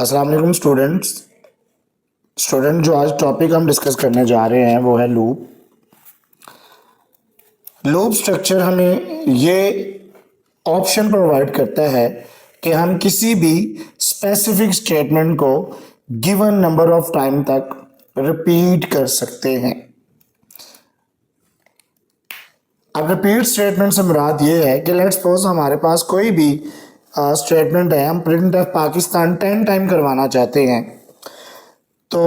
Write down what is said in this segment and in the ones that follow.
अस्सलाम वालेकुम स्टूडेंट जो आज टॉपिक हम डिस्कस करने जा रहे हैं वो है लूप। लूप स्ट्रक्चर हमें ये ऑप्शन प्रोवाइड करता है कि हम किसी भी स्पेसिफिक स्टेटमेंट को गिवन नंबर ऑफ टाइम तक रिपीट कर सकते हैं। अब रिपीट स्टेटमेंट से मुराद ये है कि लेट्स सपोज हमारे पास कोई भी स्टेटमेंट है, हम प्रिंट ऑफ पाकिस्तान 10 टाइम करवाना चाहते हैं, तो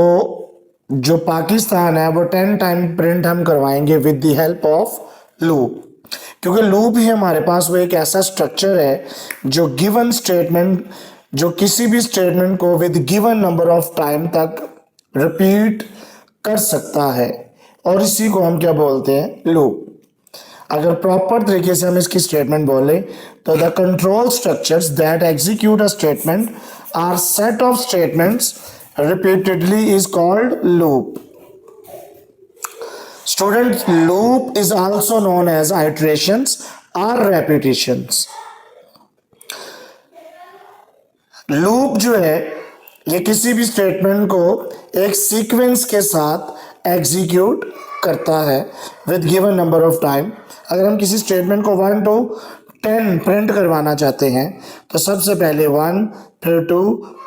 जो पाकिस्तान है वो 10 टाइम प्रिंट हम करवाएंगे with the help of loop, क्योंकि लूप ही हमारे पास वो एक ऐसा स्ट्रक्चर है जो गिवन स्टेटमेंट, जो किसी भी स्टेटमेंट को with given number of time तक रिपीट कर सकता है, और इसी को हम क्या बोलते हैं, लूप। अगर प्रॉपर तरीके से हम इसकी स्टेटमेंट बोले तो the control structures that execute a statement are set of statements repeatedly is called loop. Student, loop is also known as iterations or repetitions. Loop जो है ये किसी भी स्टेटमेंट को एक सीक्वेंस के साथ एग्जीक्यूट करता है with given number of time. अगर हम किसी स्टेटमेंट को 1 to 10 प्रिंट करवाना चाहते हैं तो सबसे पहले 1, फिर 2,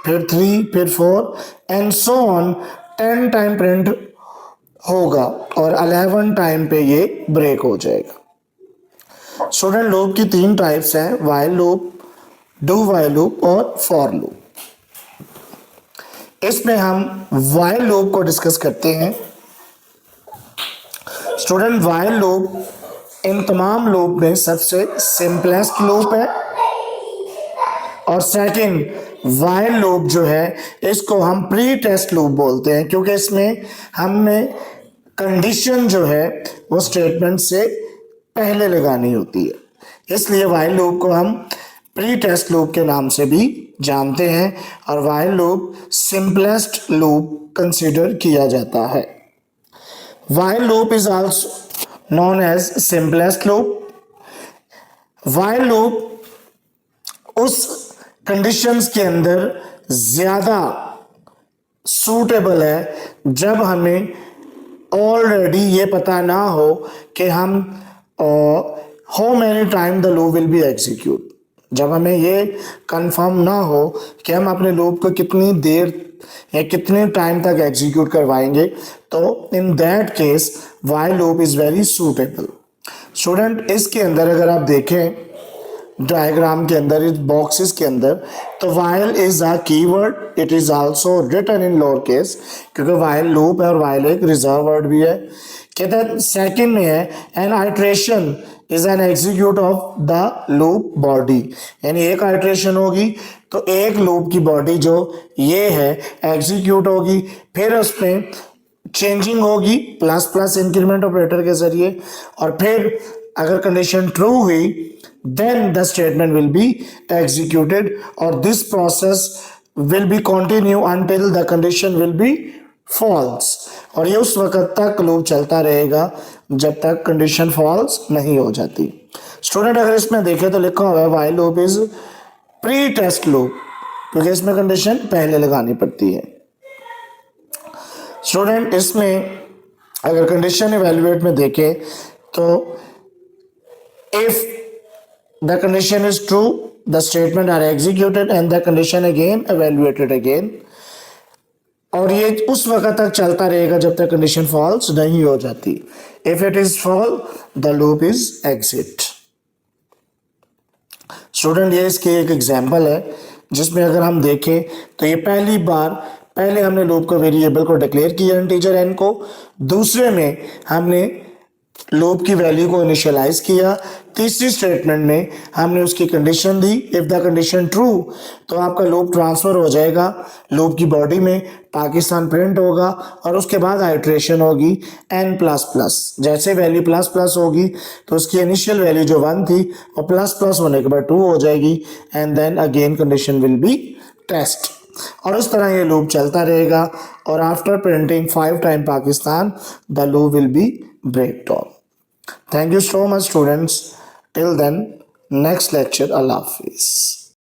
फिर 3, फिर 4 and so on 10 time print होगा और 11 टाइम पे ये ब्रेक हो जाएगा। स्टूडेंट, लूप की 3 टाइप्स हैं, while loop, do while loop और फॉर लूप। इसमें हम व्हाइल लूप को डिस्कस करते हैं। स्टूडेंट, व्हाइल लूप इन तमाम लूप में सबसे सिंपलेस्ट लूप है, और सेकंड व्हाइल लूप जो है इसको हम प्री टेस्ट लूप बोलते हैं, क्योंकि इसमें हमने कंडीशन जो है वो स्टेटमेंट से पहले लगानी होती है, इसलिए व्हाइल लूप को हम प्री टेस्ट लूप के नाम से भी जानते हैं, और while loop simplest loop consider किया जाता है। While loop is also known as simplest loop. while loop उस कंडीशंस के अंदर ज़्यादा सूटेबल है जब हमें ऑलरेडी ये पता ना हो कि हम how many time the loop will B execute. जब हमें ये कंफर्म ना हो कि हम अपने लूप को कितनी देर या कितने टाइम तक एग्जीक्यूट करवाएंगे, तो in that case while loop is very suitable. Student, इसके अंदर अगर आप देखें डायग्राम के अंदर, इस बॉक्सेस के अंदर, तो while is a keyword, it is also written in lower case, क्योंकि व्हाइल लूप है और व्हाइल एक रिजर्व वर्ड भी है। कहते हैं सेकंड में है an iteration is an execute of the loop body, यानी एक आइट्रेशन होगी तो एक लूप की बॉडी जो ये है एग्जीक्यूट होगी, फिर उसमें चेंजिंग होगी प्लस प्लस इंक्रीमेंट ऑपरेटर के जरिए, और फिर अगर कंडीशन ट्रू हुई then the statement will be executed, और this process will be continue until the condition will be false, और ये उस वक्त तक लूप चलता रहेगा जब तक कंडीशन फॉल्स नहीं हो जाती। स्टूडेंट, अगर इसमें देखें तो लिखा हुआ है while loop is pre test loop, क्योंकि इसमें कंडीशन पहले लगानी पड़ती है। स्टूडेंट, इसमें अगर कंडीशन इवैल्यूएट में देखें तो if the condition is true the statement are executed and the condition again evaluated again, और ये उस वक्त तक चलता रहेगा जब तक कंडीशन फॉल्स नहीं हो जाती। If it is fall the loop is exit. Student, ये इसके एक एग्जांपल है जिसमें अगर हम देखें तो ये पहले हमने लूप को वेरिएबल को डिक्लेयर किया इंटीजर n को, दूसरे में हमने लूप की वैल्यू को इनिशियलाइज किया, तीसरी स्टेटमेंट में हमने उसकी condition the. If the condition true तो आपका लूप ट्रांसफर हो जाएगा लूप की बॉडी में, पाकिस्तान प्रिंट होगा, और उसके बाद आइट्रेशन होगी n प्लस प्लस। जैसे वैल्यू प्लस प्लस होगी तो उसकी इनिशियल वैल्यू जो 1 थी वो प्लस प्लस होने के बाद 2 हो जाएगी, and then again condition will be test, और इस तरह ये लूप चलता रहेगा, और after printing 5 time Pakistan the loop will be break down. Thank you so much, students. Till then, next lecture, Allah Hafiz.